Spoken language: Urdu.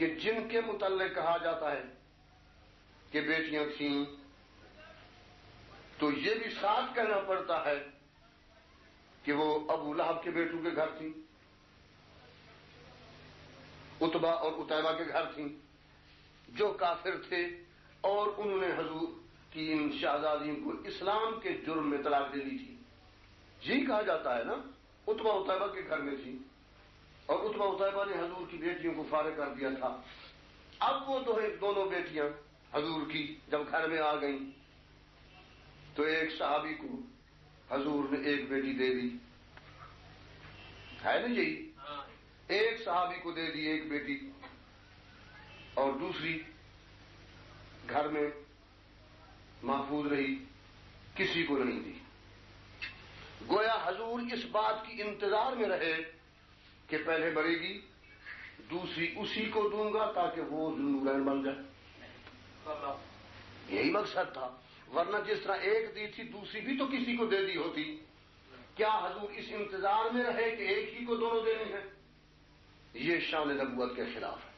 کہ جن کے متعلق کہا جاتا ہے کہ بیٹیاں تھیں تو یہ بھی ساتھ کہنا پڑتا ہے کہ وہ ابو لہب کے بیٹوں کے گھر تھیں، عتبہ اور عتیبہ کے گھر تھیں جو کافر تھے، اور انہوں نے حضور کی ان شہزادیوں کو اسلام کے جرم میں طلاق دے دی تھی. یہی کہا جاتا ہے نا، عتبہ عتیبہ کے گھر میں تھی اور عتبہ عتیبہ نے حضور کی بیٹیوں کو فارغ کر دیا تھا. اب وہ دونوں بیٹیاں حضور کی جب گھر میں آ گئیں تو ایک صحابی کو حضور نے ایک بیٹی دے دی، ہے نا یہی، ایک صحابی کو دے دی ایک بیٹی اور دوسری گھر میں محفوظ رہی، کسی کو نہیں دی. گویا حضور اس بات کی انتظار میں رہے کہ پہلے بڑھے گی، دوسری اسی کو دوں گا تاکہ وہ ذوالنورین بن جائے. یہی مقصد تھا، ورنہ جس طرح ایک دی تھی دوسری بھی تو کسی کو دے دی ہوتی. کیا حضور اس انتظار میں رہے کہ ایک ہی کو دونوں دینے ہیں؟ یہ شان نبوت کے خلاف ہے.